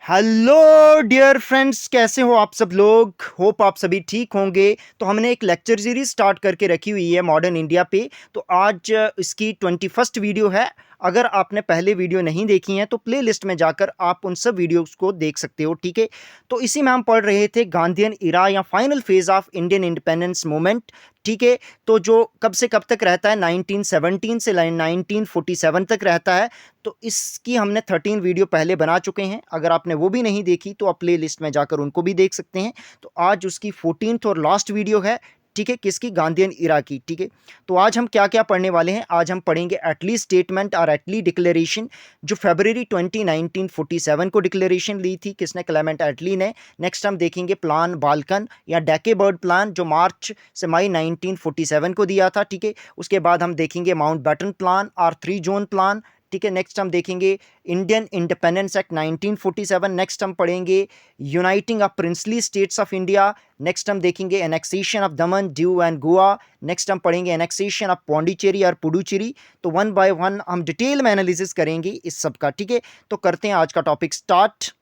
Hello dear friends, कैसे हो आप सब लोग। होप आप सभी ठीक होंगे। तो हमने एक लेक्चर सीरीज स्टार्ट करके रखी हुई है मॉडर्न इंडिया पे। तो आज इसकी 21st वीडियो है। अगर आपने पहले वीडियो नहीं देखी हैं तो प्ले लिस्ट में जाकर आप उन सब वीडियोस को देख सकते हो, ठीक है। तो इसी में हम पढ़ रहे थे गांधीयन इरा या final phase of Indian independence movement, ठीक है। तो जो कब से कब तक रहता है, 1917 से 1947 तक रहता है। तो इसकी हमने 13 वीडियो पहले बना चुके हैं। अगर आपने वो भी नहीं देखी तो आप प्ले लिस्ट में जाकर उनको भी देख सकते हैं। तो आज उसकी 14th और लास्ट वीडियो है, ठीक है, किसकी, गांधीयन इरा की, ठीक है। तो आज हम क्या क्या पढ़ने वाले हैं, आज हम पढ़ेंगे एटली स्टेटमेंट और एटली डिक्लेरेशन, जो फरवरी 20 1947 को डिक्लेरेशन ली थी, किसने, क्लेमेंट एटली ने। नेक्स्ट हम देखेंगे प्लान बाल्कन या डेके बर्ड प्लान, जो मार्च से मई 1947 को दिया था, ठीक है। उसके बाद हम देखेंगे माउंट बैटन प्लान और 3 जोन प्लान, ठीक है। नेक्स्ट हम देखेंगे इंडियन इंडिपेंडेंस एक्ट 1947। नेक्स्ट हम पढ़ेंगे uniting of princely states of India. Next हम देखेंगे annexation of Daman, Diu and Goa. Next हम पढ़ेंगे एनेक्सेशन ऑफ पौंडीचेरी और पुडुचेरी। तो वन बाय वन हम डिटेल में एनालिसिस करेंगे इस सब का, ठीक है। तो करते हैं आज का टॉपिक स्टार्ट।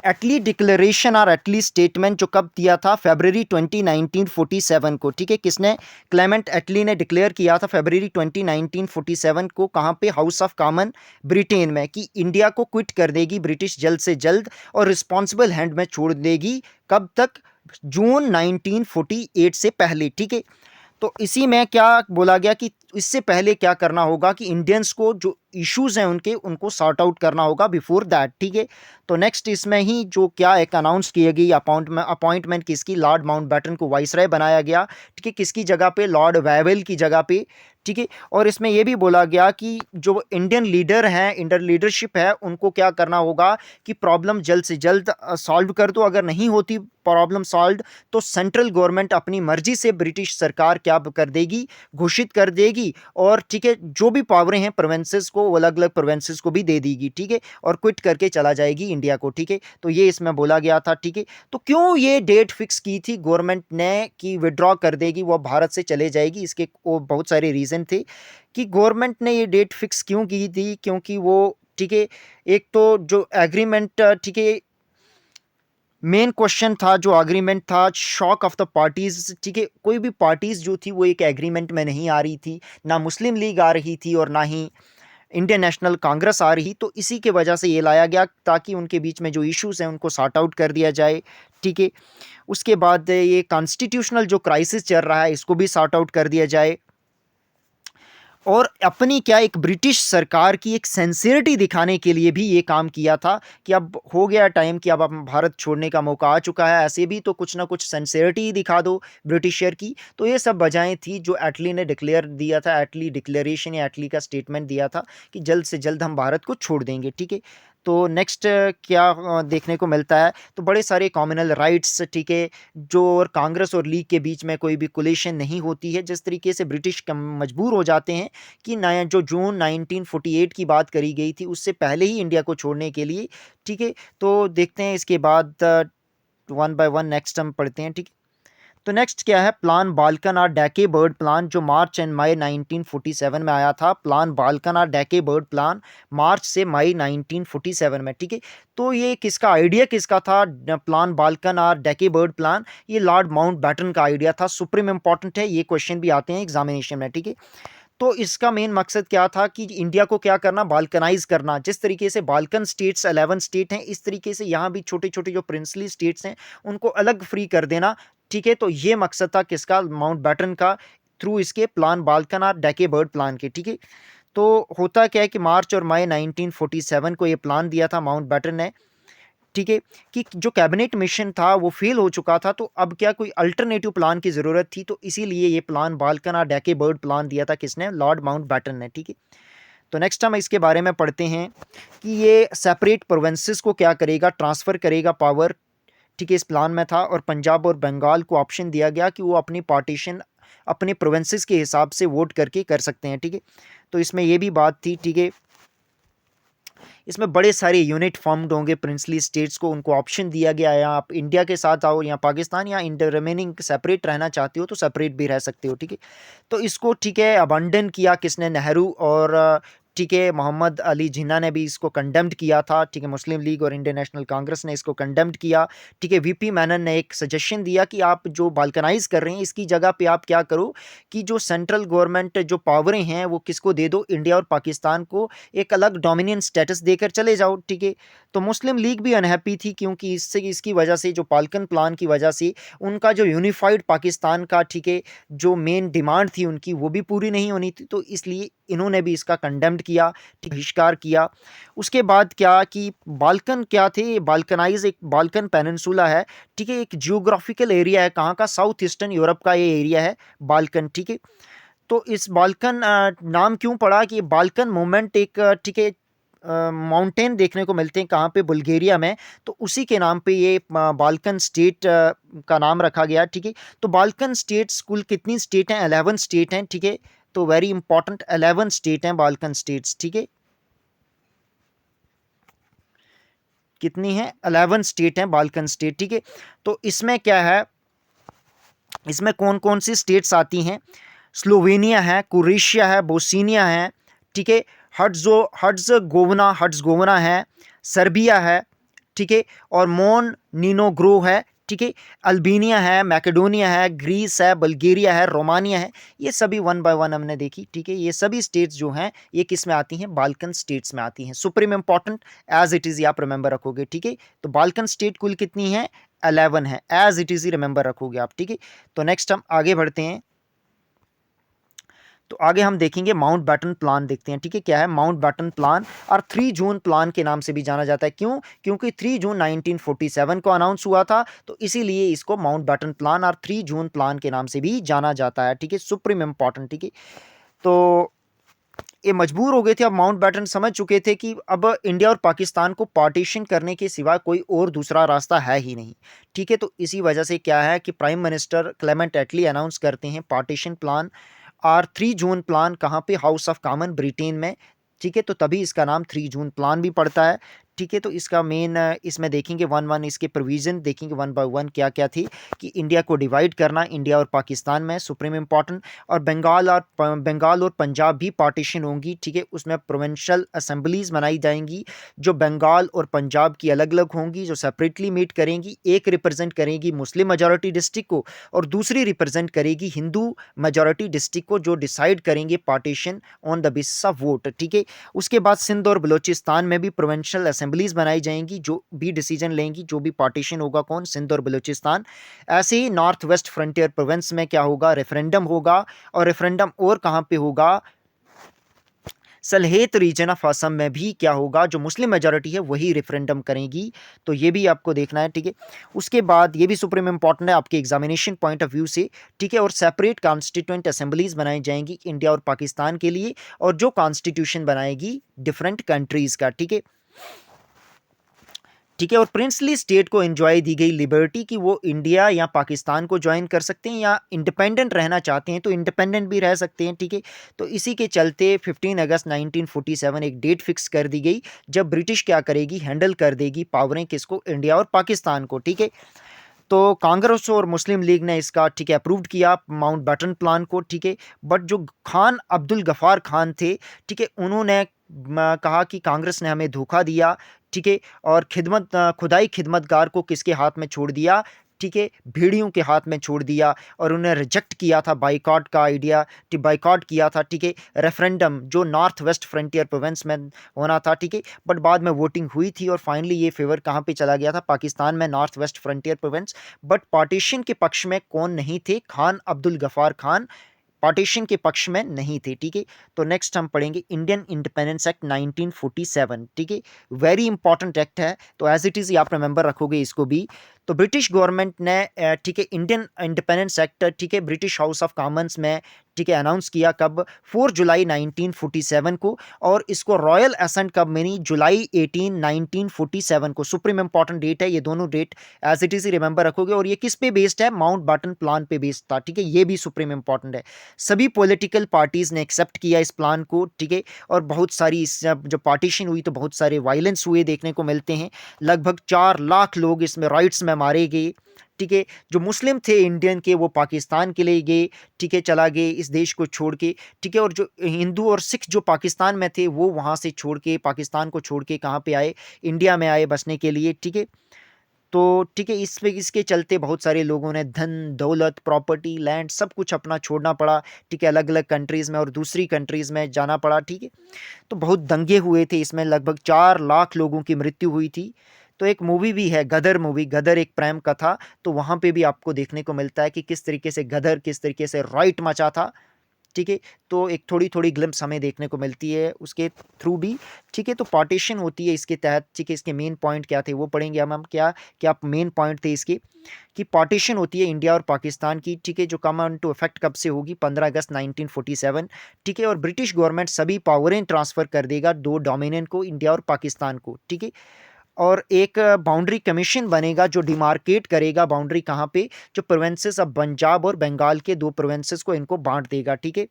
एटली डिक्लेरेशन और एटली स्टेटमेंट जो कब दिया था, फरवरी 20 1947 को, ठीक है। किसने, क्लेमेंट एटली ने डिक्लेयर किया था फरवरी 20 1947 को। कहाँ पे, हाउस ऑफ कॉमन, ब्रिटेन में, कि इंडिया को क्विट कर देगी ब्रिटिश जल्द से जल्द और रिस्पॉन्सिबल हैंड में छोड़ देगी। कब तक, जून 1948 से पहले, ठीक है। तो इसी में क्या बोला गया कि इससे पहले क्या करना होगा कि इंडियंस को जो इश्यूज हैं उनके, उनको सॉर्ट आउट करना होगा बिफोर दैट, ठीक है। तो नेक्स्ट इसमें ही जो क्या एक अनाउंस की गई अपॉइंटमेंट किसकी, लॉर्ड माउंटबेटन को वाइसराय बनाया गया, ठीक है। किसकी जगह पे, लॉर्ड वेवेल की जगह पे, ठीक है। और इसमें यह भी बोला गया कि जो इंडियन लीडर हैं, इंडियन लीडरशिप है, उनको क्या करना होगा कि प्रॉब्लम जल्द से जल्द सॉल्व कर दो। अगर नहीं होती प्रॉब्लम सॉल्व तो सेंट्रल गवर्नमेंट अपनी मर्जी से ब्रिटिश सरकार क्या कर देगी, घोषित कर देगी। और ठीक है, जो भी पावरें हैं प्रोविंसेस को, वो अलग अलग प्रोविंसेस को भी दे देगी, ठीक है। और क्विट करके चला जाएगी इंडिया को, ठीक है। तो ये इसमें बोला गया था, ठीक है। तो क्यों ये डेट फिक्स की थी गवर्नमेंट ने कि विड्रॉ कर देगी, वो भारत से चले जाएगी, इसके वो बहुत सारे रीज़न थे कि गवर्नमेंट ने ये डेट फिक्स क्यों की थी। क्योंकि वो, ठीक है, एक तो जो एग्रीमेंट, ठीक है, मेन क्वेश्चन था, जो एग्रीमेंट था, शॉक ऑफ द पार्टीज, ठीक है। कोई भी पार्टीज जो थी वो एक एग्रीमेंट में नहीं आ रही थी, ना मुस्लिम लीग आ रही थी और ना ही इंडियन नेशनल कांग्रेस आ रही। तो इसी के वजह से ये लाया गया ताकि उनके बीच में जो इश्यूज हैं उनको सॉर्ट आउट कर दिया जाए, ठीक है। उसके बाद ये कॉन्स्टिट्यूशनल जो क्राइसिस चल रहा है इसको भी सॉर्ट आउट कर दिया जाए। और अपनी क्या, एक ब्रिटिश सरकार की एक सेंसियरिटी दिखाने के लिए भी ये काम किया था कि अब हो गया टाइम कि अब भारत छोड़ने का मौका आ चुका है, ऐसे भी तो कुछ ना कुछ सेंसियरिटी दिखा दो ब्रिटिशर की। तो ये सब वजहें थी जो एटली ने डिक्लेयर दिया था, एटली डिक्लेरेशन या एटली का स्टेटमेंट दिया था कि जल्द से जल्द हम भारत को छोड़ देंगे, ठीक है। तो नेक्स्ट क्या देखने को मिलता है, तो बड़े सारे कॉमनल राइट्स, ठीक है, जो और कांग्रेस और लीग के बीच में कोई भी कोलिशन नहीं होती है। जिस तरीके से ब्रिटिश मजबूर हो जाते हैं कि नया जो जून 1948 की बात करी गई थी उससे पहले ही इंडिया को छोड़ने के लिए, ठीक है। तो देखते हैं इसके बाद वन बाय वन नेक्स्ट हम पढ़ते हैं, ठीक है। तो नेक्स्ट क्या है, प्लान बाल्कन और डेके बर्ड प्लान, जो मार्च एंड मई 1947 में आया था। प्लान बाल्कन और डेके बर्ड प्लान मार्च से मई 1947 में, ठीक है। तो ये किसका आइडिया, किसका था प्लान बाल्कन और डेके बर्ड प्लान, ये लॉर्ड माउंट बैटन का आइडिया था। सुप्रीम इंपॉर्टेंट है, ये क्वेश्चन भी आते हैं एग्जामिनेशन में, ठीक है। तो इसका मेन मकसद क्या था कि इंडिया को क्या करना, बाल्कनाइज करना। जिस तरीके से बाल्कन स्टेट्स 11 स्टेट हैं, इस तरीके से यहाँ भी छोटे छोटे जो प्रिंसली स्टेट्स हैं उनको अलग फ्री कर देना, ठीक है। तो ये मकसद था किसका, माउंट बैटन का, थ्रू इसके प्लान बाल्कन और डेके बर्ड प्लान के, ठीक है। तो होता क्या है कि मार्च और मई 1947 को ये प्लान दिया था माउंट बैटन ने, ठीक है, कि जो कैबिनेट मिशन था वो फेल हो चुका था। तो अब क्या कोई अल्टरनेटिव प्लान की ज़रूरत थी, तो इसीलिए ये प्लान बाल्कन और डेके बर्ड प्लान दिया था किसने, लॉर्ड माउंट बैटन ने, ठीक है। तो नेक्स्ट हम इसके बारे में पढ़ते हैं कि ये सेपरेट प्रोविंसेस को क्या करेगा, ट्रांसफ़र करेगा पावर, ठीक है, इस प्लान में था। और पंजाब और बंगाल को ऑप्शन दिया गया कि वो अपनी पार्टीशन अपने प्रोविंसेस के हिसाब से वोट करके कर सकते हैं, ठीक है। तो इसमें ये भी बात थी, ठीक है, इसमें बड़े सारे यूनिट फॉर्म्ड होंगे प्रिंसली स्टेट्स को, उनको ऑप्शन दिया गया है, आप इंडिया के साथ आओ या पाकिस्तान या इंडिया रिमेनिंग सेपरेट रहना चाहते हो तो सेपरेट भी रह सकते हो, ठीक है। तो इसको, ठीक है, अबंडन किया किसने, नेहरू और ठीक है, मोहम्मद अली जिन्ना ने भी इसको कंडेम्ड किया था, ठीक है, मुस्लिम लीग और इंडियन नेशनल कांग्रेस ने इसको कंडेम्ड किया, ठीक है। वीपी मेनन ने एक सजेशन दिया कि आप जो बाल्कनाइज कर रहे हैं इसकी जगह पे आप क्या करो कि जो सेंट्रल गवर्नमेंट जो पावरें हैं वो किसको दे दो, इंडिया और पाकिस्तान को एक अलग डोमिनियन स्टेटस देकर चले जाओ, ठीक है। तो मुस्लिम लीग भी अनहैप्पी थी क्योंकि इससे इसकी वजह से जो बाल्कन प्लान की वजह से उनका जो यूनिफाइड पाकिस्तान का, ठीक है, जो मेन डिमांड थी उनकी वो भी पूरी नहीं होनी थी, तो इसलिए इन्होंने भी इसका कंडेम्ड किया, ठीक, बहिष्कार किया। उसके बाद क्या कि बाल्कन क्या थे, बाल्कनाइज एक बाल्कन पेनिनसुला है, ठीक है, एक जियोग्राफिकल एरिया है, कहाँ का, साउथ ईस्टर्न यूरोप का ये एरिया है बाल्कन, ठीक है। तो इस बाल्कन नाम क्यों पड़ा कि बाल्कन मूवमेंट एक, ठीक है, माउंटेन देखने को मिलते हैं कहाँ पे, बुल्गारिया में, तो उसी के नाम पे ये बाल्कन स्टेट का नाम रखा गया, ठीक है। तो बाल्कन स्टेट्स कुल कितनी स्टेट हैं, 11 स्टेट हैं, ठीक है। तो वेरी इंपॉर्टेंट 11 स्टेट हैं बाल्कन स्टेट्स, ठीक है। कितनी है, 11 स्टेट हैं बाल्कन स्टेट, ठीक है। तो इसमें क्या है, इसमें कौन कौन सी स्टेट्स आती हैं, स्लोवेनिया है, क्रोएशिया है, बोस्निया है, ठीक है, हर्ट्ज़गोविना है, सर्बिया है, ठीक है, और मोनटीनेग्रो है, ठीक है, अल्बानिया है, मैकेडोनिया है, ग्रीस है, बल्गेरिया है, रोमानिया है। ये सभी वन बाय वन हमने देखी, ठीक है। ये सभी स्टेट्स जो हैं ये किस में आती हैं, बाल्कन स्टेट्स में आती हैं। Supreme important as it is, ये आप रिमेंबर रखोगे, ठीक है। तो बाल्कन स्टेट कुल कितनी है, 11 है, एज इट इज़ ही रिमेंबर रखोगे आप, ठीक है। तो नेक्स्ट हम आगे बढ़ते हैं। तो आगे हम देखेंगे माउंटबेटन प्लान, देखते हैं, ठीक है, क्या है माउंटबेटन प्लान, और 3 जून प्लान के नाम से भी जाना जाता है। क्यों, क्योंकि 3 जून 1947 को अनाउंस हुआ था, तो इसीलिए इसको माउंटबेटन प्लान और 3 जून प्लान के नाम से भी जाना जाता है, ठीक है। सुप्रीम इंपॉर्टेंट, ठीक है। तो ये मजबूर हो गए थे, अब माउंटबेटन समझ चुके थे कि अब इंडिया और पाकिस्तान को पार्टीशन करने के सिवा कोई और दूसरा रास्ता है ही नहीं, ठीक है। तो इसी वजह से क्या है कि प्राइम मिनिस्टर क्लेमेंट एटली अनाउंस करते हैं पार्टीशन प्लान और 3 जून प्लान, कहाँ पे, हाउस ऑफ कॉमन ब्रिटेन में, ठीक है। तो तभी इसका नाम 3 जून प्लान भी पड़ता है, ठीक है। तो इसका मेन इसमें देखेंगे वन वन इसके प्रोविज़न देखेंगे वन बाय वन क्या क्या थी, कि इंडिया को डिवाइड करना, इंडिया और पाकिस्तान में, सुप्रीम इंपॉर्टेंट, और बंगाल और पंजाब भी पार्टीशन होंगी, ठीक है। उसमें प्रोविंशियल असेंबलीज बनाई जाएंगी जो बंगाल और पंजाब की अलग अलग होंगी, जो सेपरेटली मीट करेंगी, एक रिप्रेजेंट करेंगी मुस्लिम मेजॉरिटी डिस्ट्रिक्ट को और दूसरी रिप्रेजेंट करेगी हिंदू मेजॉरिटी डिस्ट्रिक्ट को, जो डिसाइड करेंगे partition on the basis of vote, ठीक है। उसके बाद सिंध और बलूचिस्तान में भी प्रोविंशियल असेंबलीज बनाई जाएंगी जो भी डिसीजन लेंगी, जो भी पार्टीशन होगा, कौन, सिंध और बलूचिस्तान। ऐसे ही नॉर्थ वेस्ट फ्रंटियर प्रोविंस में क्या होगा, रेफरेंडम होगा, और रेफरेंडम और कहाँ पे होगा, सलहेत रीजन ऑफ असम में भी क्या होगा, जो मुस्लिम मेजॉरिटी है वही रेफरेंडम करेगी, तो ये भी आपको देखना है, ठीक है। उसके बाद ये भी सुप्रीम इंपॉर्टेंट है आपके एग्जामिनेशन पॉइंट ऑफ व्यू से, ठीक है। और सेपरेट कॉन्स्टिट्यूएंट असेंबलीज बनाई जाएंगी इंडिया और पाकिस्तान के लिए, और जो कॉन्स्टिट्यूशन बनाएगी डिफरेंट कंट्रीज़ का, ठीक है, ठीक है। और प्रिंसली स्टेट को एंजॉय दी गई लिबर्टी कि वो इंडिया या पाकिस्तान को ज्वाइन कर सकते हैं, या इंडिपेंडेंट रहना चाहते हैं तो इंडिपेंडेंट भी रह सकते हैं, ठीक है। तो इसी के चलते 15 अगस्त 1947 एक डेट फिक्स कर दी गई जब ब्रिटिश क्या करेगी, हैंडल कर देगी पावरें किसको, इंडिया और पाकिस्तान को, ठीक है। तो कांग्रेस और मुस्लिम लीग ने इसका, ठीक है, अप्रूव्ड किया माउंटबेटन प्लान को, ठीक है। बट जो खान अब्दुल गफ्फार खान थे, ठीक है, उन्होंने कहा कि कांग्रेस ने हमें धोखा दिया, ठीक है, और खुदाई खिदमतगार को किसके हाथ में छोड़ दिया, ठीक है, भेड़ियों के हाथ में छोड़ दिया, और उन्हें रिजेक्ट किया था बाइकॉट का आइडिया, बाइकॉट किया था, ठीक है, रेफरेंडम जो नॉर्थ वेस्ट फ्रंटियर प्रोविंस में होना था, ठीक है। बट बाद में वोटिंग हुई थी और फाइनली ये फेवर कहाँ पे चला गया था, पाकिस्तान में, north west frontier province. But partition के पक्ष में कौन नहीं थे, खान अब्दुल गफ्फार खान पार्टीशन के पक्ष में नहीं थे, ठीक है। तो नेक्स्ट हम पढ़ेंगे इंडियन इंडिपेंडेंस एक्ट 1947, ठीक है। वेरी इंपॉर्टेंट एक्ट है, तो एज इट इज़ आप रिमेंबर रखोगे इसको भी। तो ब्रिटिश गवर्नमेंट ने, ठीक है, इंडियन इंडिपेंडेंस एक्ट, ठीक है, ब्रिटिश हाउस ऑफ कॉमन्स में, ठीक है, अनाउंस किया कब, 4 जुलाई 1947 को, और इसको रॉयल असेंट कब मिली, जुलाई 18 1947 को। सुप्रीम इंपॉर्टेंट डेट है, ये दोनों date as it is remember रखोगे। और ये किस पे बेस्ड है, माउंटबेटन प्लान पे बेस्ड था, ठीक है, ये भी सुप्रीम इंपॉर्टेंट है। सभी पॉलिटिकल पार्टीज ने एक्सेप्ट किया इस प्लान को, ठीक है। और बहुत सारी इस जब पार्टीशन हुई तो बहुत सारे वायलेंस हुए देखने को मिलते हैं, लगभग 4 लाख लोग इसमें राइट्स में मारे गए, ठीक है, जो मुस्लिम थे इंडियन के वो पाकिस्तान के लिए गए, ठीक है, चला गए इस देश को छोड़ के, ठीक है, और जो हिंदू और सिख जो पाकिस्तान में थे वो वहाँ से छोड़ के, पाकिस्तान को छोड़ के कहाँ पे आए, इंडिया में आए बसने के लिए, ठीक है। तो ठीक है, इस पे इसके चलते बहुत सारे लोगों ने धन दौलत प्रॉपर्टी लैंड सब कुछ अपना छोड़ना पड़ा, ठीक है, अलग अलग कंट्रीज़ में और दूसरी कंट्रीज़ में जाना पड़ा, ठीक है। तो बहुत दंगे हुए थे, इसमें लगभग 4 लाख लोगों की मृत्यु हुई थी। तो एक मूवी भी है गदर मूवी, गदर एक प्रेम कथा, तो वहाँ पे भी आपको देखने को मिलता है कि किस तरीके से गदर किस तरीके से राइट मचा था, ठीक है। तो एक थोड़ी थोड़ी ग्लिम्स हमें देखने को मिलती है उसके थ्रू भी, ठीक है। तो पार्टीशन होती है इसके तहत, ठीक है, इसके मेन पॉइंट क्या थे वो पढ़ेंगे हम क्या क्या मेन पॉइंट थे इसके, कि पार्टीशन होती है इंडिया और पाकिस्तान की, ठीक है, जो कम ऑन टू इफेक्ट कब से होगी 15 अगस्त 1947, ठीक है। और ब्रिटिश गवर्नमेंट सभी पावरें ट्रांसफ़र कर देगा दो डोमिनियन को, इंडिया और पाकिस्तान को, ठीक है। और एक बाउंड्री कमीशन बनेगा जो डिमार्केट करेगा बाउंड्री कहाँ पे, जो प्रोविंसेस ऑफ पंजाब और बंगाल के दो प्रोविंसेस को इनको बांट देगा, ठीक है।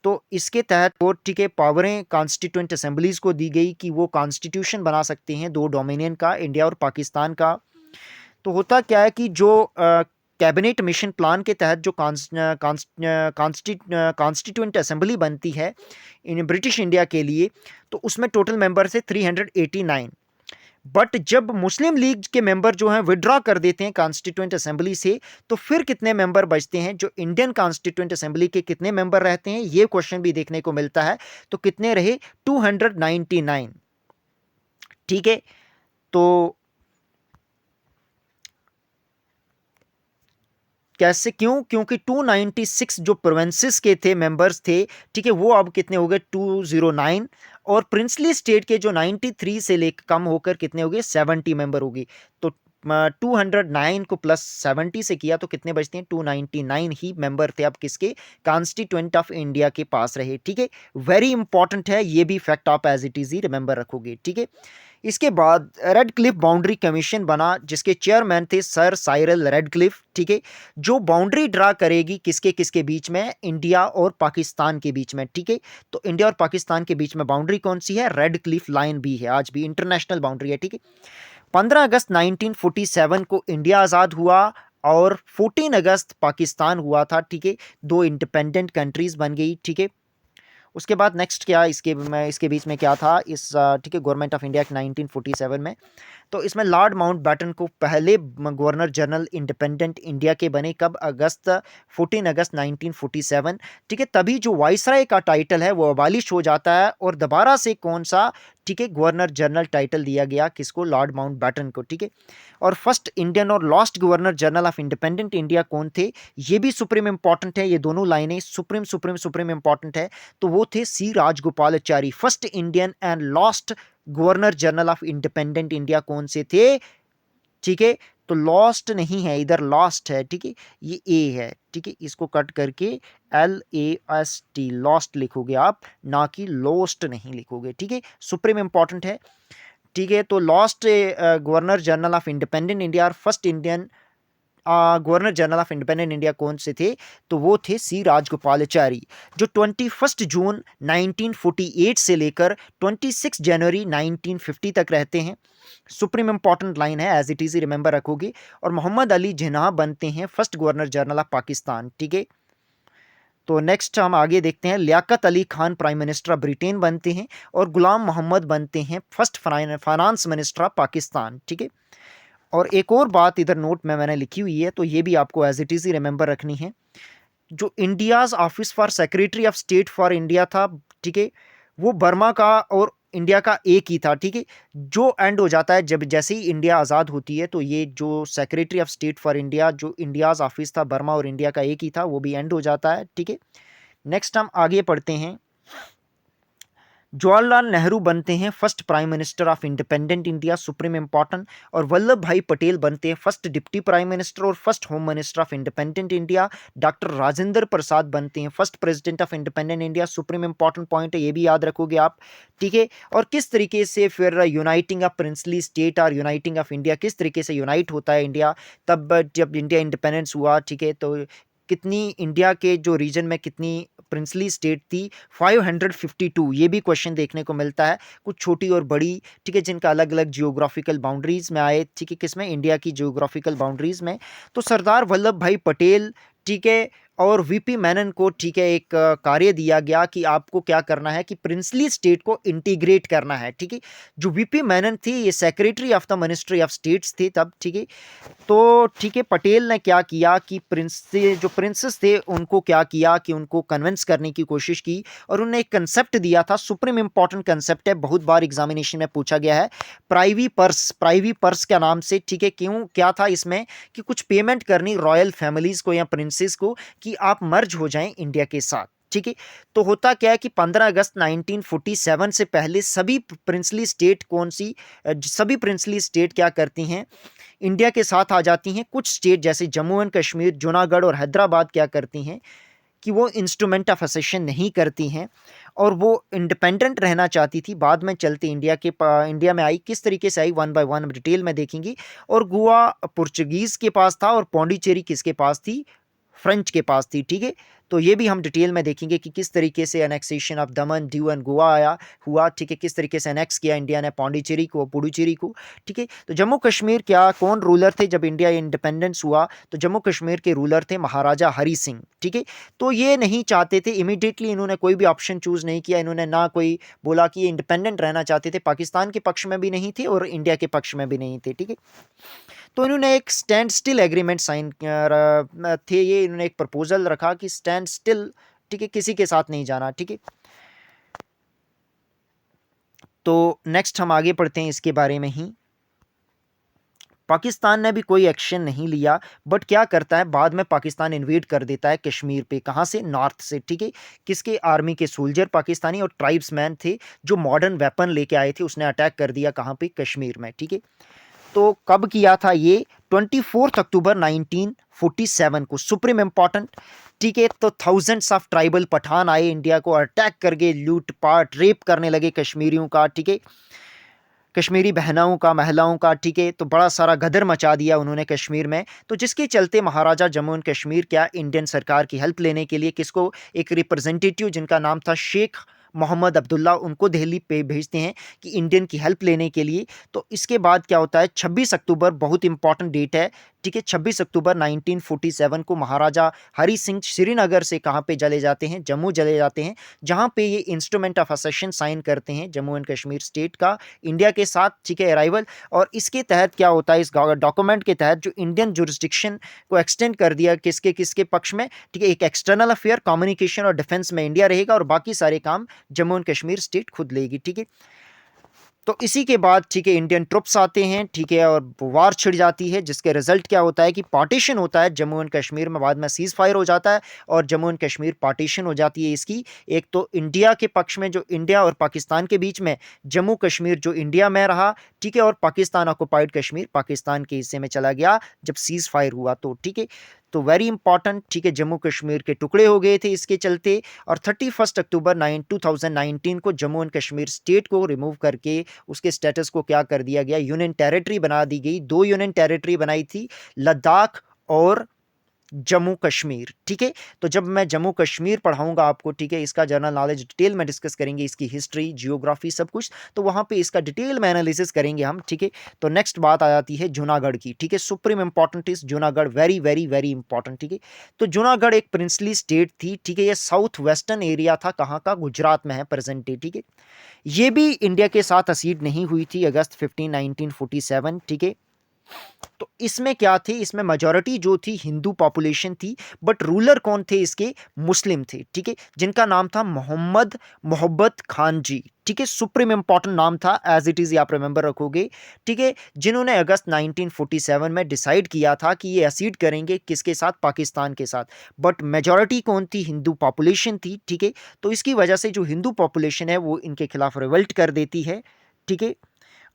तो इसके तहत वो, ठीक है, पावरें कॉन्स्टिट्यूएंट असेंबलीज को दी गई कि वो कॉन्स्टिट्यूशन बना सकते हैं दो डोमिनियन का, इंडिया और पाकिस्तान का। तो होता क्या है कि जो कैबिनेट मिशन प्लान के तहत जो कॉन्स्टिट्यूएंट असेंबली बनती है इन ब्रिटिश इंडिया के लिए, तो उसमें टोटल मेंबर्स है 389। बट जब मुस्लिम लीग के मेंबर जो हैं विड्रॉ कर देते हैं कॉन्स्टिट्यूएंट असेंबली से, तो फिर कितने मेंबर बचते हैं, जो इंडियन कॉन्स्टिट्यूएंट असेंबली के कितने मेंबर रहते हैं, ये क्वेश्चन भी देखने को मिलता है। तो कितने रहे, 299, ठीक है। तो कैसे, क्यों, क्योंकि 296 जो प्रोविंसेस के थे मेंबर्स थे, ठीक है, वो अब कितने हो गए 209, और प्रिंसली स्टेट के जो 93 से लेकर कम होकर कितने हो गए 70 मेंबर होगी। तो 209 को प्लस 70 से किया तो कितने बचते हैं, 299 ही मेंबर थे अब किसके, कॉन्स्टिट्यूएंट ऑफ इंडिया के पास रहे, ठीक है। वेरी इंपॉर्टेंट है ये भी फैक्ट, आप एज इट इज ही रिमेंबर रखोगे, ठीक है। इसके बाद रेड क्लिफ बाउंड्री कमीशन बना जिसके चेयरमैन थे सर साइरल रेड क्लिफ, ठीक है, जो बाउंड्री ड्रा करेगी किसके किसके बीच में, इंडिया और पाकिस्तान के बीच में, ठीक है। तो इंडिया और पाकिस्तान के बीच में बाउंड्री कौन सी है, रेड क्लिफ लाइन भी है, आज भी इंटरनेशनल बाउंड्री है, ठीक है। 15 अगस्त 1947 को इंडिया आज़ाद हुआ और 14 अगस्त पाकिस्तान हुआ था, ठीक है। दो इंडिपेंडेंट कंट्रीज बन गई, ठीक है। उसके बाद नेक्स्ट क्या इसके बीच में क्या था इस, ठीक है, गवर्नमेंट ऑफ इंडिया 1947 में, तो इसमें लॉर्ड माउंटबेटन को पहले गवर्नर जनरल इंडिपेंडेंट इंडिया के बने, कब, 14 अगस्त 1947, ठीक है। तभी जो वाइसराय का टाइटल है वो अबालिश हो जाता है और दोबारा से कौन सा, ठीक है, गवर्नर जनरल टाइटल दिया गया किसको, लॉर्ड माउंटबेटन को, ठीक है। और फर्स्ट इंडियन और last governor general of independent India कौन थे, ये भी सुप्रीम इंपॉर्टेंट है, ये दोनों लाइनें सुप्रीम सुप्रीम सुप्रीम इंपॉर्टेंट है। तो वो थे C Rajagopalachari, first Indian and last governor general of independent India कौन से थे, ठीक है। तो लॉस्ट नहीं है, इधर लास्ट है, ठीक है, ये ए है, ठीक है, इसको कट करके LAST लॉस्ट लिखोगे आप, ना कि लोस्ट नहीं लिखोगे, ठीक है, सुप्रीम इंपॉर्टेंट है, ठीक है। तो last governor general of independent India और first Indian governor general of independent India कौन से थे, तो वो थे सी राजगोपालाचारी, जो 21 जून 1948 से लेकर 26 जनवरी 1950 तक रहते हैं। सुप्रीम इंपॉर्टेंट लाइन है, एज इट इज रिमेंबर रखोगे। और मोहम्मद अली जिन्ना बनते हैं first governor general of Pakistan, ठीक है। तो नेक्स्ट हम आगे देखते हैं, Liaquat Ali Khan prime minister of Britain बनते हैं और गुलाम मोहम्मद बनते हैं first finance minister of Pakistan, ठीक है। और एक और बात इधर नोट में मैंने लिखी हुई है, तो ये भी आपको एज इट इज़ ही रिमेंबर रखनी है। जो India's office for secretary of state for India था, ठीक है, वो बर्मा का और इंडिया का एक ही था, ठीक है। जो एंड हो जाता है जब जैसे ही इंडिया आज़ाद होती है, तो ये जो secretary of state for India जो इंडियाज़ ऑफिस था बर्मा और इंडिया का एक ही था, वो भी एंड हो जाता है, ठीक है। नेक्स्ट हम आगे पढ़ते हैं, जवाहरलाल नेहरू बनते हैं first prime minister of independent India, supreme important. और वल्लभ भाई पटेल बनते हैं फर्स्ट डिप्टी प्राइम मिनिस्टर और first home minister of independent India. Doctor Rajendra Prasad बनते हैं first president of independent India, supreme important point है, ये भी याद रखोगे आप, ठीक है। और किस तरीके से फिर यूनाइटिंग ऑफ प्रिंसली स्टेट और यूनाइटिंग ऑफ इंडिया, किस तरीके से यूनाइट होता है इंडिया, तब जब इंडिया इंडिपेंडेंस हुआ, ठीक है। तो कितनी इंडिया के जो रीजन में कितनी प्रिंसली स्टेट थी 552। ये भी क्वेश्चन देखने को मिलता है, कुछ छोटी और बड़ी, ठीक है, जिनका अलग अलग जियोग्राफिकल बाउंड्रीज में आए, ठीक है, किसमें, इंडिया की जियोग्राफिकल बाउंड्रीज में। तो सरदार वल्लभ भाई पटेल, ठीक है, और वीपी मेनन को, ठीक है, एक कार्य दिया गया कि आपको क्या करना है कि प्रिंसली स्टेट को इंटीग्रेट करना है, ठीक है। जो वीपी मेनन थी ये secretary of the ministry of states थे तब, ठीक है। तो ठीक है, पटेल ने क्या किया कि जो प्रिंसेस थे उनको क्या किया कि उनको कन्विंस करने की कोशिश की, और उन्होंने एक कंसेप्ट दिया था, सुप्रीम इंपॉर्टेंट कंसेप्ट है, बहुत बार एग्जामिनेशन में पूछा गया है, प्राइवी पर्स के नाम से, ठीक है। क्यों, क्या था इसमें कि कुछ पेमेंट करनी रॉयल फैमिलीज को या प्रिंसेस को कि आप मर्ज हो जाएं इंडिया के साथ, ठीक है। तो होता क्या है कि 15 अगस्त 1947 से पहले सभी प्रिंसली स्टेट सभी प्रिंसली स्टेट क्या करती हैं, इंडिया के साथ आ जाती हैं। कुछ स्टेट जैसे जम्मू एंड कश्मीर, जूनागढ़ और हैदराबाद क्या करती हैं कि वो इंस्ट्रूमेंट ऑफ एसेशन नहीं करती हैं और वो इंडिपेंडेंट रहना चाहती थी। बाद में चलती इंडिया में आई, किस तरीके से आई, वन बाय वन डिटेल में देखेंगे। और गोवा पुर्तगीज के पास था और पौंडीचेरी किसके पास थी, फ्रेंच के पास थी, ठीक है। तो ये भी हम डिटेल में देखेंगे कि किस तरीके से annexation of Daman, Diu and Goa हुआ, ठीक है, किस तरीके से एनेक्स किया इंडिया ने पौंडीचेरी को, पुडुचेरी को, ठीक है। तो जम्मू कश्मीर कौन रूलर थे जब इंडिया इंडिपेंडेंस हुआ, तो जम्मू कश्मीर के रूलर थे महाराजा हरि सिंह, ठीक है। तो ये नहीं चाहते थे इमीडिएटली, इन्होंने कोई भी ऑप्शन चूज नहीं किया, इन्होंने ना कोई बोला कि ये इंडिपेंडेंट रहना चाहते थे, पाकिस्तान के पक्ष में भी नहीं थे और इंडिया के पक्ष में भी नहीं थे, ठीक है। तो इन्होंने एक स्टैंड स्टिल एग्रीमेंट साइन थे, ये इन्होंने एक प्रपोजल रखा कि स्टैंड स्टिल, ठीक है, किसी के साथ नहीं जाना, ठीक है। तो नेक्स्ट हम आगे पढ़ते हैं इसके बारे में ही। पाकिस्तान ने भी कोई एक्शन नहीं लिया, बट क्या करता है, बाद में पाकिस्तान इन्वेड कर देता है कश्मीर पे, कहाँ से, नॉर्थ से, ठीक है। किसके, आर्मी के सोल्जर पाकिस्तानी और ट्राइब्समैन थे जो मॉडर्न वेपन लेके आए थे, उसने अटैक कर दिया कहाँ पे, कश्मीर में, ठीक है। तो कब किया था ये, 24 अक्टूबर 1947 को, सुप्रीम इंपॉर्टेंट, ठीक है। तो थाउजेंड्स ऑफ ट्राइबल पठान आए इंडिया को, अटैक करके लूटपाट रेप करने लगे कश्मीरियों का, ठीक है, कश्मीरी बहनों का, महिलाओं का, ठीक है। तो बड़ा सारा गदर मचा दिया उन्होंने कश्मीर में। तो जिसके चलते महाराजा जम्मू एंड कश्मीर क्या इंडियन सरकार की हेल्प लेने के लिए किसको, एक रिप्रेजेंटेटिव जिनका नाम था शेख मोहम्मद अब्दुल्ला, उनको दिल्ली पे भेजते हैं कि इंडियन की हेल्प लेने के लिए। तो इसके बाद क्या होता है, 26 अक्टूबर, बहुत इंपॉर्टेंट डेट है, ठीक है, 26 अक्टूबर 1947 को महाराजा हरि सिंह श्रीनगर से कहाँ पे चले जाते हैं, जम्मू चले जाते हैं, जहाँ पे ये इंस्ट्रूमेंट ऑफ असेशन साइन करते हैं जम्मू एंड कश्मीर स्टेट का इंडिया के साथ, ठीक है, अराइवल। और इसके तहत क्या होता है, इस डॉक्यूमेंट के तहत जो इंडियन जुरिस्डिक्शन को एक्सटेंड कर दिया किसके किसके पक्ष में, ठीक है, एक एक्सटर्नल अफेयर, कम्युनिकेशन और डिफेंस में इंडिया रहेगा और बाकी सारे काम जम्मू एंड कश्मीर स्टेट खुद लेगी, ठीक है। तो इसी के बाद, ठीक है, इंडियन ट्रुप्स आते हैं, ठीक है, और वार छिड़ जाती है, जिसके रिजल्ट क्या होता है कि पार्टीशन होता है जम्मू एंड कश्मीर में, बाद में सीज फायर हो जाता है और जम्मू एंड कश्मीर पार्टीशन हो जाती है इसकी। एक तो इंडिया के पक्ष में, जो इंडिया और पाकिस्तान के बीच में, जम्मू कश्मीर जो इंडिया में रहा, ठीक है, और पाकिस्तान ऑक्युपाइड कश्मीर पाकिस्तान के हिस्से में चला गया जब सीज फायर हुआ, तो ठीक है। तो वेरी इंपॉर्टेंट, ठीक है, जम्मू कश्मीर के टुकड़े हो गए थे इसके चलते। और 31 अक्टूबर 2019 को जम्मू एंड कश्मीर स्टेट को रिमूव करके उसके स्टेटस को क्या कर दिया गया, यूनियन टेरिटरी बना दी गई। दो यूनियन टेरिटरी बनाई थी, लद्दाख और जम्मू कश्मीर, ठीक है। तो जब मैं जम्मू कश्मीर पढ़ाऊंगा आपको, ठीक है, इसका जनरल नॉलेज डिटेल में डिस्कस करेंगे, इसकी हिस्ट्री, जियोग्राफी, सब कुछ, तो वहां पे इसका डिटेल में एनालिसिस करेंगे हम, ठीक है। तो नेक्स्ट बात आ जाती है जूनागढ़ की, ठीक है, supreme important is Junagadh, very very very important, ठीक है। तो जूनागढ़ एक प्रिंसली स्टेट थी, ठीक है, ये साउथ वेस्टर्न एरिया था, कहाँ का, गुजरात में है प्रेजेंट डे, ठीक है। ये भी इंडिया के साथ असीड नहीं हुई थी अगस्त 15 1947, ठीक है। तो इसमें क्या थे, इसमें मेजॉरिटी जो थी हिंदू पॉपुलेशन थी, बट रूलर कौन थे इसके, मुस्लिम थे, ठीक है, जिनका नाम था मोहम्मद मोहब्बत खान जी, ठीक है। सुप्रीम इंपॉर्टेंट नाम था, एज इट इज आप रिमेंबर रखोगे, ठीक है। जिन्होंने अगस्त 1947 में डिसाइड किया था कि ये असीड करेंगे किसके साथ, पाकिस्तान के साथ, बट मेजॉरिटी कौन थी, हिंदू पॉपुलेशन थी, ठीक है। तो इसकी वजह से जो हिंदू पॉपुलेशन है वो इनके खिलाफ रिवल्ट कर देती है, ठीक है।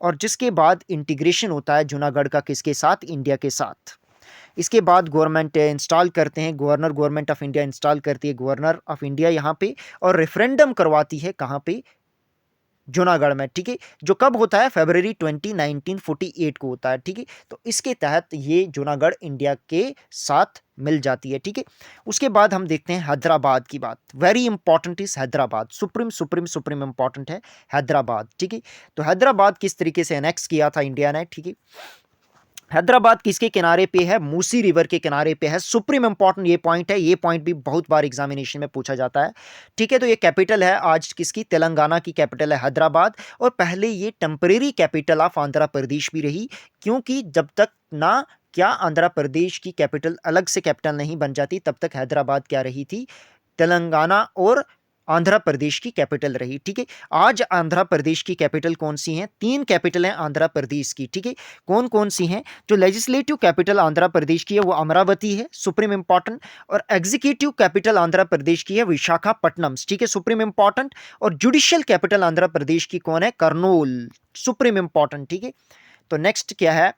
और जिसके बाद इंटीग्रेशन होता है जूनागढ़ का किसके साथ, इंडिया के साथ। इसके बाद गवर्नमेंट इंस्टॉल करते हैं, गवर्नमेंट ऑफ इंडिया इंस्टॉल करती है गवर्नर ऑफ इंडिया यहाँ पे, और रेफरेंडम करवाती है कहाँ पे, जूनागढ़ में, ठीक है, जो कब होता है फरवरी 20 1948 को होता है, ठीक है। तो इसके तहत ये जूनागढ़ इंडिया के साथ मिल जाती है, ठीक है। उसके बाद हम देखते हैं हैदराबाद की बात। Very important is Hyderabad, supreme supreme supreme important है हैदराबाद, ठीक है। तो हैदराबाद किस तरीके से एनेक्स किया था इंडिया ने, ठीक है। हैदराबाद किसके किनारे पे है, मूसी रिवर के किनारे पे है, सुप्रीम इंपॉर्टेंट ये पॉइंट है, ये पॉइंट भी बहुत बार एग्जामिनेशन में पूछा जाता है, ठीक है। तो ये कैपिटल है आज किसकी, तेलंगाना की कैपिटल है हैदराबाद, और पहले ये temporary capital of Andhra Pradesh भी रही, क्योंकि जब तक ना क्या आंध्र प्रदेश की कैपिटल अलग से कैपिटल नहीं बन जाती तब तक हैदराबाद क्या रही थी, तेलंगाना और आंध्र प्रदेश की कैपिटल रही, ठीक है। आज आंध्र प्रदेश की कैपिटल कौन सी हैं, 3 कैपिटल हैं आंध्र प्रदेश की, ठीक है। कौन कौन सी हैं, जो लेजिस्लेटिव कैपिटल आंध्र प्रदेश की है वो अमरावती है, सुप्रीम इंपॉर्टेंट, और एग्जीक्यूटिव कैपिटल आंध्र प्रदेश की है विशाखापट्टनम, ठीक है, सुप्रीम इंपॉर्टेंट, और जुडिशियल कैपिटल आंध्र प्रदेश की कौन है, कर्नूल, सुप्रीम इंपॉर्टेंट, ठीक है। तो नेक्स्ट क्या है,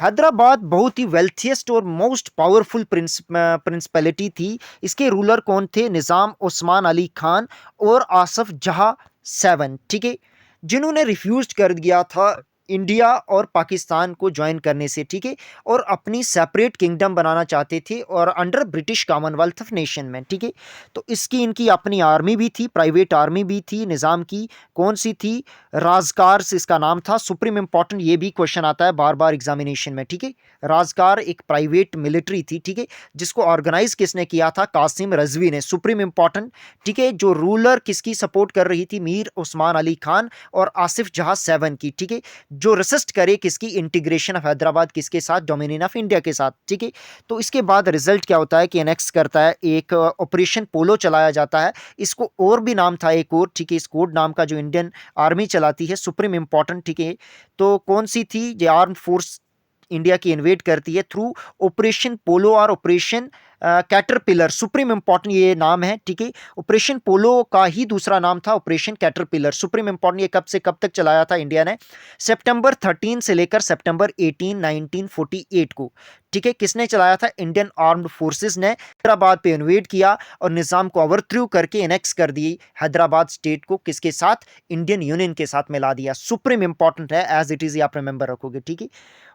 हैदराबाद बहुत ही वेल्थिएस्ट और मोस्ट पावरफुल प्रिंसिपैलिटी थी। इसके रूलर कौन थे, निज़ाम उस्मान अली खान और आसफ जहाँ 7, ठीक है, जिन्होंने रिफ्यूज कर दिया था इंडिया और पाकिस्तान को ज्वाइन करने से, ठीक है, और अपनी सेपरेट किंगडम बनाना चाहते थे और under British Commonwealth of nation में, ठीक है। तो इसकी इनकी अपनी आर्मी भी थी, प्राइवेट आर्मी भी थी निज़ाम की, कौन सी थी, राजकार इसका नाम था, सुप्रीम इंपॉर्टेंट, ये भी क्वेश्चन आता है बार बार एग्जामिनेशन में, ठीक है। राजकार एक प्राइवेट मिलिट्री थी, ठीक है, जिसको ऑर्गेनाइज किसने किया था, कासिम रजवी ने, सुप्रीम इंपॉर्टेंट, ठीक है। जो रूलर किसकी सपोर्ट कर रही थी, मीर उस्मान अली खान और आसिफ जहाँ 7 की, ठीक है, जो रेसिस्ट करे किसकी, इंटीग्रेशन ऑफ हैदराबाद किसके साथ, डोमिनियन ऑफ इंडिया के साथ, ठीक है। तो इसके बाद रिजल्ट क्या होता है कि एनेक्स करता है, एक ऑपरेशन पोलो चलाया जाता है, इसको और भी नाम था एक और, ठीक है, इस कोड नाम का जो इंडियन आर्मी चलाती है, सुप्रीम इंपॉर्टेंट, ठीक है। तो कौन सी थी, ये आर्म फोर्स इंडिया की इन्वेट करती है थ्रू ऑपरेशन पोलो और ऑपरेशन कैटरपिलर, सुप्रीम इंपॉर्टेंट ये नाम है, ठीक है। ऑपरेशन पोलो का ही दूसरा नाम था ऑपरेशन कैटरपिलर, सुप्रीम इंपॉर्टेंट, ये कब से कब तक चलाया था इंडिया ने, सितंबर 13 से लेकर सितंबर 18 1948 को, ठीक है। किसने चलाया था, इंडियन आर्म्ड फोर्सेस ने हैदराबाद पे इन्वेट किया और निज़ाम को ओवरथ्रू करके एनेक्स कर दी हैदराबाद स्टेट को, किसके साथ, इंडियन यूनियन के साथ मिला दिया, सुप्रीम इंपॉर्टेंट है, एज इट इज आप रिमेंबर रखोगे, ठीक है।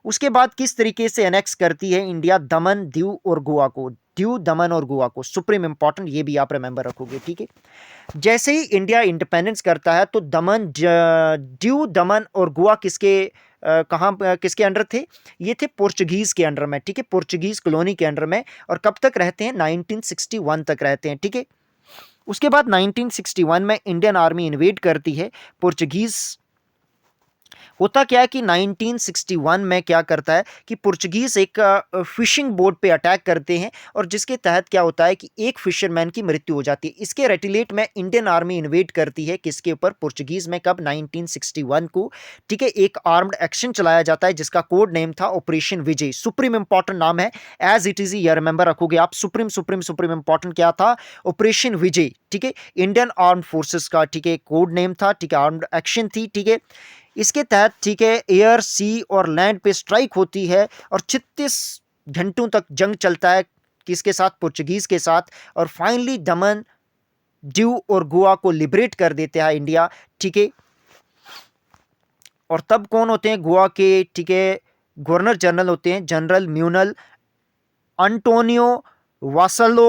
उसके बाद किस तरीके से एनेक्स करती है इंडिया दमन, दीव और गोवा को, दीव, दमन और गोवा को, सुप्रीम इंपॉर्टेंट, ये भी आप रिमेंबर रखोगे, ठीक है। जैसे ही इंडिया इंडिपेंडेंस करता है तो दीव, दमन और गोवा किसके किसके अंडर थे, ये थे पोर्चुगीज के अंडर में, ठीक है, पोर्चुगीज कॉलोनी के अंडर में, और कब तक रहते हैं, 1961 तक रहते हैं, ठीक है। उसके बाद 1961 में इंडियन आर्मी इन्वेड करती है पोर्चुगीज, होता क्या है कि 1961 में क्या करता है कि पुर्तगीज एक फिशिंग बोट पे अटैक करते हैं, और जिसके तहत क्या होता है कि एक फिशरमैन की मृत्यु हो जाती है। इसके रेटिलेट में इंडियन आर्मी इन्वेड करती है किसके ऊपर, पुर्तगीज में, कब, 1961 को, ठीक है। एक आर्म्ड एक्शन चलाया जाता है जिसका कोड नेम था ऑपरेशन विजय, सुप्रीम इंपॉर्टेंट नाम है, एज इट इज, ये रिमेंबर रखोगे आप, सुप्रीम सुप्रीम सुप्रीम इंपॉर्टेंट क्या था, ऑपरेशन विजय, ठीक है, इंडियन आर्म्ड फोर्सेस का, ठीक है, कोड नेम था, ठीक है, आर्म्ड एक्शन थी, ठीक है। इसके तहत, ठीक है, एयर, सी और लैंड पे स्ट्राइक होती है और 36 घंटों तक जंग चलता है किसके साथ, पुर्तगीज के साथ, और फाइनली दमन, दीव और गोवा को लिबरेट कर देते हैं इंडिया, ठीक है। और तब कौन होते हैं गोवा के, ठीक है, गवर्नर जनरल होते हैं जनरल म्यूनल अंटोनियो वासलो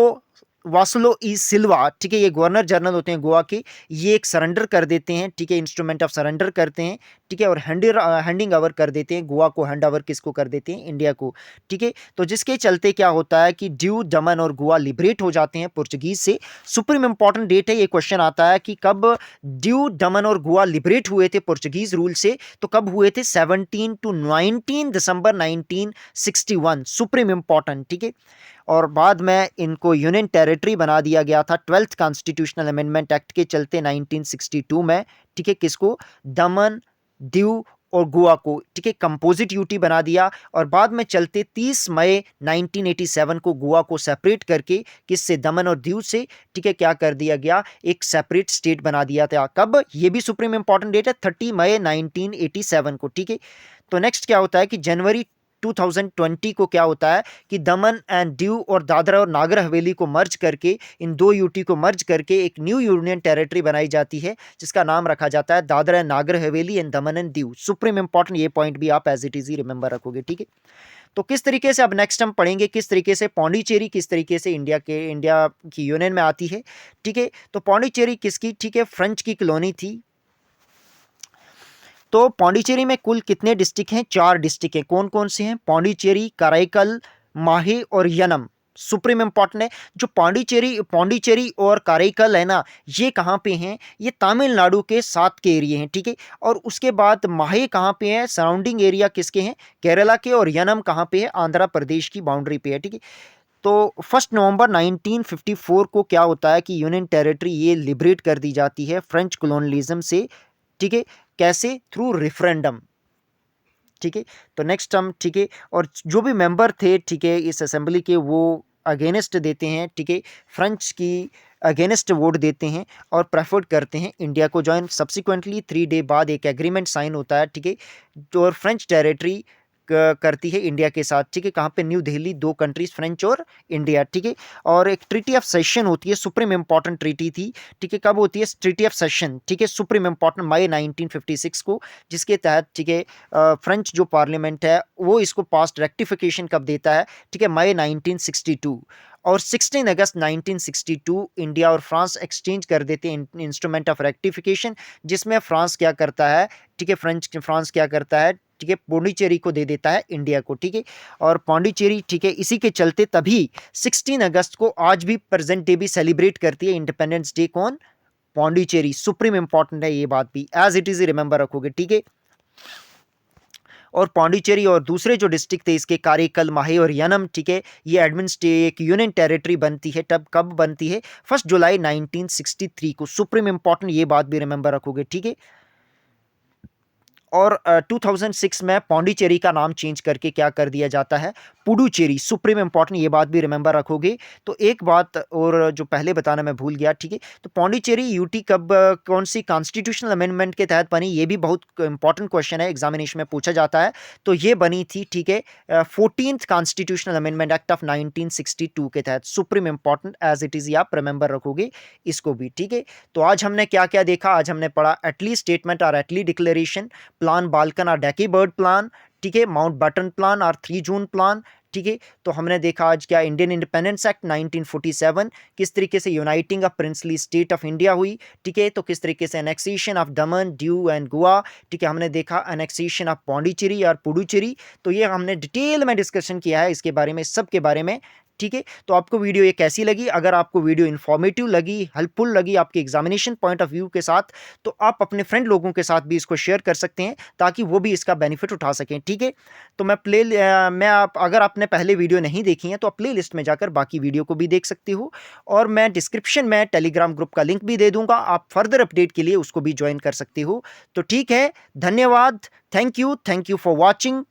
वासलो ई सिल्वा, ठीक है, ये गवर्नर जनरल होते हैं गोवा के। ये एक सरेंडर कर देते हैं, ठीक है, इंस्ट्रूमेंट ऑफ सरेंडर करते हैं, ठीक है, और हैंडिंग ओवर कर देते हैं गोवा को, हैंड ओवर किसको कर देते हैं, इंडिया को, ठीक है। तो जिसके चलते क्या होता है कि दीव, दमन और गोवा लिबरेट हो जाते हैं पुर्तगीज से। सुप्रीम इंपॉर्टेंट डेट है, ये क्वेश्चन आता है कि कब दीव, दमन और गोवा लिबरेट हुए थे पुर्तगीज रूल से, तो कब हुए थे, 17 to 19 दिसंबर 1961, सुप्रीम इंपॉर्टेंट, ठीक है। और बाद में इनको यूनियन टेरिटरी बना दिया गया था 12th कॉन्स्टिट्यूशनल अमेंडमेंट एक्ट के चलते 1962 में, ठीक है, किसको, दमन, दीव और गोवा को, ठीक है, कंपोजिट यूटी बना दिया। और बाद में चलते 30 मई 1987 को गोवा को सेपरेट करके किससे, दमन और दीव से, ठीक है, क्या कर दिया गया, एक सेपरेट स्टेट बना दिया था, कब, ये भी सुप्रीम इंपॉर्टेंट डेट है, 30 मई 1987 को, ठीक है। तो नेक्स्ट क्या होता है कि जनवरी 2020 को क्या होता है कि दमन एंड दीव और दादरा और नागर हवेली को मर्ज करके, इन दो यूटी को मर्ज करके एक न्यू यूनियन टेरिटरी बनाई जाती है जिसका नाम रखा जाता है दादरा एंड नागर Haveli and Daman and Diu. Supreme important, ये पॉइंट भी आप एज इट इज ही रिमेंबर रखोगे, ठीक है। तो किस तरीके से अब नेक्स्ट हम पढ़ेंगे किस तरीके से पौंडीचेरी किस तरीके से इंडिया की यूनियन में आती है, ठीक है। तो पौंडीचेरी किसकी, ठीक है, फ्रेंच की कॉलोनी थी। तो पौंडीचेरी में कुल कितने डिस्ट्रिक्ट हैं, 4 डिस्ट्रिक्ट हैं। कौन कौन से हैं, पौंडीचेरी, कराईकल, माहे और यनम। सुप्रीम इंपॉर्टेंट है। जो पौंडीचेरी और कराईकल है ना, ये कहाँ पे हैं, ये तमिलनाडु के साथ के एरिया हैं, ठीक है। और उसके बाद माहे कहाँ पे है, सराउंडिंग एरिया किसके हैं, केरला के। और यनम कहाँ पे है, आंध्र प्रदेश की बाउंड्री पे है, ठीक है। तो 1 नवंबर 1954 को क्या होता है कि यूनियन टेरिटरी ये लिबरेट कर दी जाती है फ्रेंच कॉलोनियलिज्म से, ठीक है। कैसे, थ्रू रेफरेंडम, ठीक है। तो नेक्स्ट हम, ठीक है, और जो भी मेंबर थे, ठीक है, इस असेंबली के, वो अगेंस्ट देते हैं, ठीक है, फ्रेंच की अगेंस्ट वोट देते हैं और प्रेफर करते हैं इंडिया को ज्वाइन। सब्सिक्वेंटली 3 डे बाद एक एग्रीमेंट साइन होता है, ठीक है, और फ्रेंच टेरिटरी करती है इंडिया के साथ, ठीक है। कहाँ पे, न्यू दिल्ली, 2 कंट्रीज फ्रेंच और इंडिया, ठीक है। और एक ट्रीटी ऑफ सेशन होती है, सुप्रीम इंपॉर्टेंट ट्रीटी थी, ठीक है। कब होती है, ट्रीटी ऑफ सेशन, ठीक है, सुप्रीम इंपॉर्टेंट मई 1956 को, जिसके तहत, ठीक है, फ्रेंच जो पार्लियामेंट है वो इसको पास्ट रेक्टिफिकेशन कब देता है, ठीक है, मई 1962। और 16 अगस्त 1962 इंडिया और फ्रांस एक्सचेंज कर देते हैं इंस्ट्रूमेंट ऑफ रेक्टिफिकेशन, जिसमें फ्रांस क्या करता है, ठीक है, फ्रांस क्या करता है, ठीक है, पौंडीचेरी को दे देता है इंडिया को, ठीक है। और पौंडीचेरी, ठीक है, इसी के चलते तभी 16 अगस्त को आज भी प्रेजेंट डे भी सेलिब्रेट करती है इंडिपेंडेंस डे, कौन, पौंडीचेरी। सुप्रीम इंपॉर्टेंट है ये बात भी, एज इट इज रिमेंबर रखोगे, ठीक है। और पौंडीचेरी और दूसरे जो डिस्ट्रिक्ट थे इसके, कारेकल, माहे और यनम, ठीक है, ये एडमिनिस्ट्रेटिव एक यूनियन टेरिटरी बनती है। तब कब बनती है, 1 जुलाई 1963 को। सुप्रीम इंपॉर्टेंट, ये बात भी रिमेंबर रखोगे, ठीक है। और 2006 में पौंडीचेरी का नाम चेंज करके क्या कर दिया जाता है, पुडुचेरी। सुप्रीम इंपॉर्टेंट, ये बात भी रिमेंबर रखोगे। तो एक बात और जो पहले बताना मैं भूल गया, ठीक है। तो पौंडीचेरी यूटी कब, कौन सी कॉन्स्टिट्यूशनल अमेंडमेंट के तहत बनी, ये भी बहुत इंपॉर्टेंट क्वेश्चन है, एग्जामिनेशन में पूछा जाता है। तो ये बनी थी, ठीक है, 14th constitutional amendment act of 1962 के तहत। Supreme important, as it is, आप रिमेंबर रखोगे इसको भी, ठीक है। तो आज हमने क्या क्या देखा, आज हमने पढ़ा एटली स्टेटमेंट और एटली डिक्लेरेशन, प्लान बाल्कन और डेकी बर्ड प्लान, ठीक है, माउंट बटन प्लान और 3 जून प्लान, ठीक है। तो हमने देखा आज क्या, इंडियन इंडिपेंडेंस एक्ट 1947 किस तरीके से uniting of princely state of India हुई, ठीक है। तो किस तरीके से annexation of Daman, Diu and Goa, ठीक है। हमने देखा एनेक्सेशन ऑफ पौंडीचेरी और पुडुचेरी। तो ये हमने डिटेल में डिस्कशन किया है इसके बारे में, सब के बारे में, ठीक है। तो आपको वीडियो ये कैसी लगी, अगर आपको वीडियो इन्फॉर्मेटिव लगी, हेल्पफुल लगी आपके एग्जामिनेशन पॉइंट ऑफ व्यू के साथ, तो आप अपने फ्रेंड लोगों के साथ भी इसको शेयर कर सकते हैं ताकि वो भी इसका बेनिफिट उठा सकें, ठीक है। तो अगर आपने पहले वीडियो नहीं देखी है तो आप प्ले लिस्ट में जाकर बाकी वीडियो को भी देख सकते हो। और मैं डिस्क्रिप्शन में टेलीग्राम ग्रुप का लिंक भी दे दूंगा, आप फर्दर अपडेट के लिए उसको भी ज्वाइन कर सकते हो। तो ठीक है, धन्यवाद, थैंक यू फॉर वॉचिंग।